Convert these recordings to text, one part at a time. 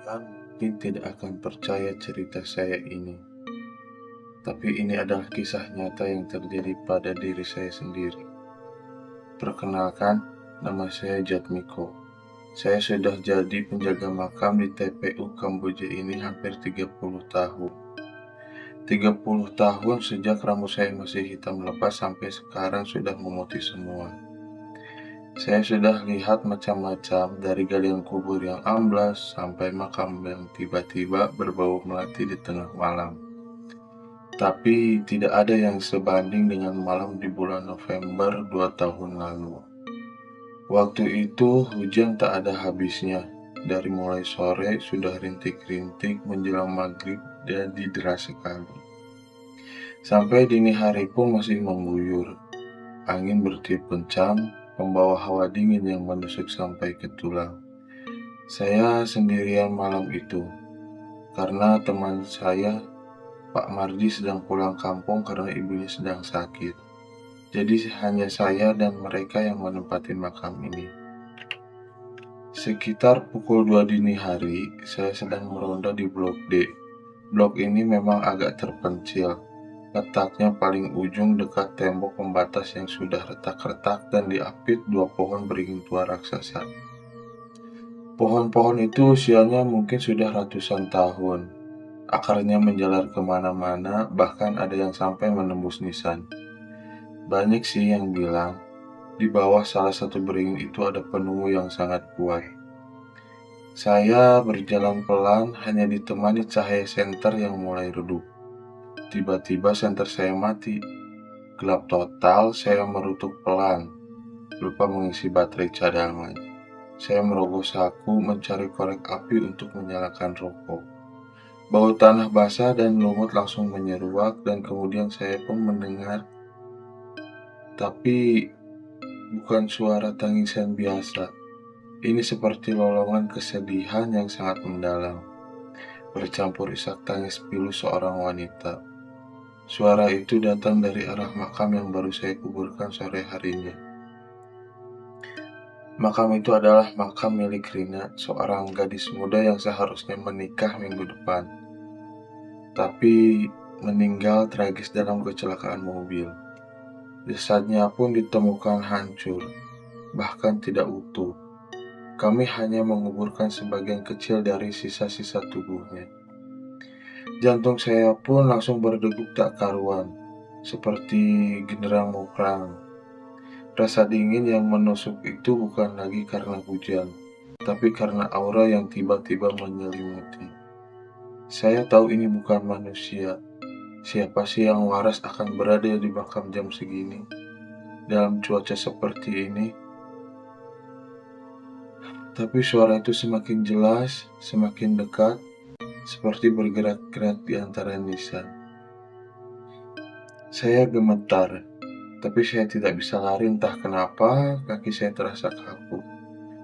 Kalian mungkin tidak akan percaya cerita saya ini, tapi ini adalah kisah nyata yang terjadi pada diri saya sendiri. Perkenalkan, nama saya Jatmiko. Saya sudah jadi penjaga makam di TPU Kamboja ini hampir 30 tahun. 30 tahun sejak rambut saya masih hitam lepas sampai sekarang sudah memutih semua. Saya sudah lihat macam-macam, dari galian kubur yang amblas sampai makam yang tiba-tiba berbau melati di tengah malam. Tapi tidak ada yang sebanding dengan malam di bulan November 2 tahun lalu. Waktu itu hujan tak ada habisnya. Dari mulai sore sudah rintik-rintik menjelang maghrib dan deras sekali. Sampai dini hari pun masih mengguyur. Angin bertiup kencang, membawa hawa dingin yang menusuk sampai ke tulang. Saya sendirian malam itu, karena teman saya, Pak Mardi, sedang pulang kampung karena ibunya sedang sakit. Jadi hanya saya dan mereka yang menempati makam ini. Sekitar pukul 2 dini hari, saya sedang meronda di Blok D. Blok ini memang agak terpencil. Letaknya paling ujung dekat tembok pembatas yang sudah retak-retak dan diapit 2 pohon beringin tua raksasa. Pohon-pohon itu usianya mungkin sudah ratusan tahun. Akarnya menjalar kemana-mana, bahkan ada yang sampai menembus nisan. Banyak sih yang bilang, di bawah salah satu beringin itu ada penunggu yang sangat kuat. Saya berjalan pelan, hanya ditemani cahaya senter yang mulai redup. Tiba-tiba senter saya mati. Gelap total, saya merutuk pelan, lupa mengisi baterai cadangan. Saya merogoh saku mencari korek api untuk menyalakan rokok. Bau tanah basah dan lumut langsung menyeruak dan kemudian saya pun mendengar, tapi bukan suara tangisan biasa. Ini seperti lolongan kesedihan yang sangat mendalam, bercampur isak tangis pilu seorang wanita. Suara itu datang dari arah makam yang baru saya kuburkan sore harinya. Makam itu adalah makam milik Rina, seorang gadis muda yang seharusnya menikah minggu depan. Tapi meninggal tragis dalam kecelakaan mobil. Jasadnya pun ditemukan hancur, bahkan tidak utuh. Kami hanya menguburkan sebagian kecil dari sisa-sisa tubuhnya. Jantung saya pun langsung berdegup tak karuan, seperti genderang mau perang. Rasa dingin yang menusuk itu bukan lagi karena hujan, tapi karena aura yang tiba-tiba menyelimuti. Saya tahu ini bukan manusia. Siapa sih yang waras akan berada di makam jam segini, dalam cuaca seperti ini? Tapi suara itu semakin jelas, semakin dekat, seperti bergerak-gerak di antara nisan. Saya gemetar, tapi saya tidak bisa lari, entah kenapa kaki saya terasa kaku,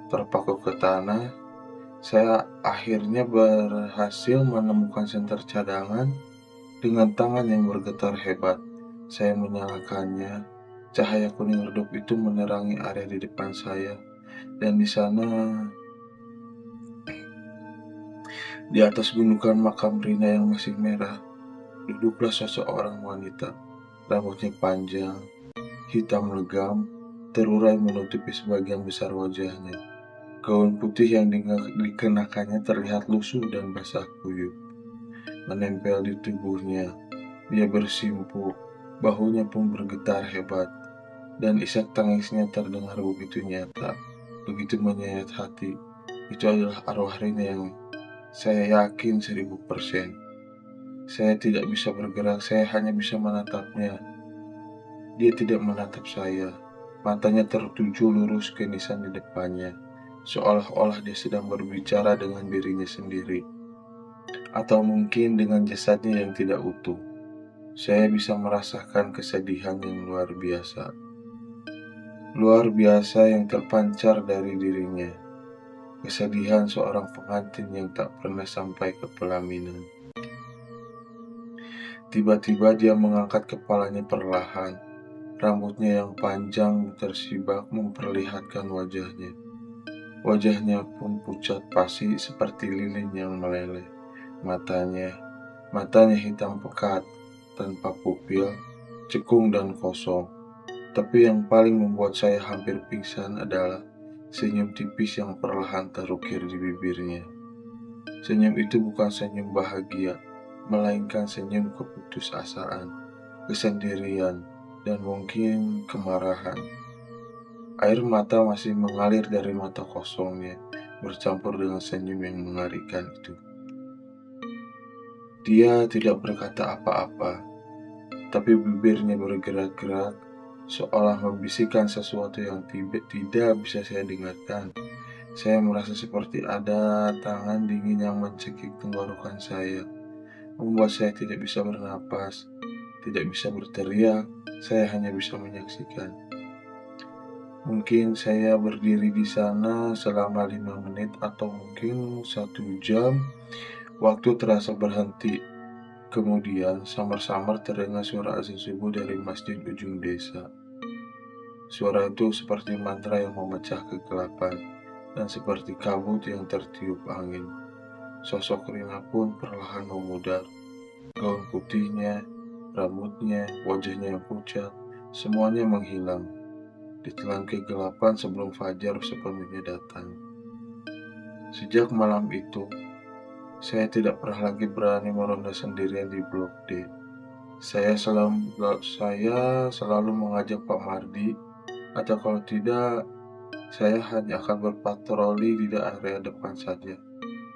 terpaku ke tanah. Saya akhirnya berhasil menemukan senter cadangan dengan tangan yang bergetar hebat. Saya menyalakannya, cahaya kuning redup itu menerangi area di depan saya, dan di sana, di atas gundukan makam Rina yang masih merah, duduklah seseorang wanita. Rambutnya panjang, hitam legam, terurai menutupi sebagian besar wajahnya. Gaun putih yang dikenakannya terlihat lusuh dan basah kuyup, menempel di tubuhnya. Dia bersimpuh, bahunya pun bergetar hebat, dan isak tangisnya terdengar begitu nyata, begitu menyayat hati. Itu adalah arwah Rina yang saya yakin 1000%. Saya tidak bisa bergerak, saya hanya bisa menatapnya. Dia tidak menatap saya. Matanya tertuju lurus ke nisan di depannya, seolah-olah dia sedang berbicara dengan dirinya sendiri. Atau mungkin dengan jasadnya yang tidak utuh. Saya bisa merasakan kesedihan yang luar biasa. Luar biasa yang terpancar dari dirinya. Kesedihan seorang pengantin yang tak pernah sampai ke pelaminan. Tiba-tiba dia mengangkat kepalanya perlahan. Rambutnya yang panjang tersibak memperlihatkan wajahnya. Wajahnya pun pucat pasi seperti lilin yang meleleh. Matanya, matanya hitam pekat, tanpa pupil, cekung dan kosong. Tapi yang paling membuat saya hampir pingsan adalah senyum tipis yang perlahan terukir di bibirnya. Senyum itu bukan senyum bahagia, melainkan senyum keputusasaan, kesendirian, dan mungkin kemarahan. Air mata masih mengalir dari mata kosongnya, bercampur dengan senyum yang mengerikan itu. Dia tidak berkata apa-apa, tapi bibirnya bergerak-gerak, seolah membisikkan sesuatu yang tidak bisa saya dengarkan. Saya merasa seperti ada tangan dingin yang mencekik tenggorokan saya, membuat saya tidak bisa bernapas, tidak bisa berteriak. Saya hanya bisa menyaksikan. Mungkin saya berdiri di sana selama 5 menit atau mungkin 1 jam. Waktu terasa berhenti. Kemudian samar-samar terdengar suara azan subuh dari masjid ujung desa. Suara itu seperti mantra yang memecah kegelapan dan seperti kabut yang tertiup angin. Sosok Rina pun perlahan memudar. Gaun putihnya, rambutnya, wajahnya yang pucat, semuanya menghilang. Ditelan kegelapan sebelum fajar sepenuhnya datang. Sejak malam itu, saya tidak pernah lagi berani meronda sendirian di Blok D. Saya selalu mengajak Pak Mardi, atau kalau tidak, saya hanya akan berpatroli di area depan saja.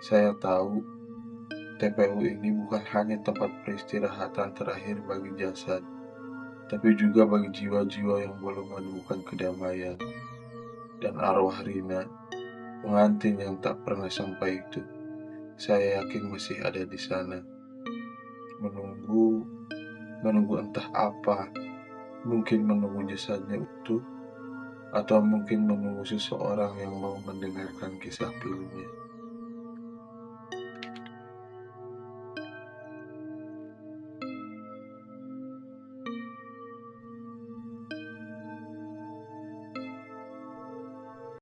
Saya tahu TPU ini bukan hanya tempat peristirahatan terakhir bagi jasad, tapi juga bagi jiwa-jiwa yang belum menemukan kedamaian. Dan arwah Rina, pengantin yang tak pernah sampai itu, saya yakin masih ada di sana, menunggu, menunggu entah apa, mungkin menunggu jasadnya utuh, atau mungkin menunggu seseorang yang mau mendengarkan kisah pilunya.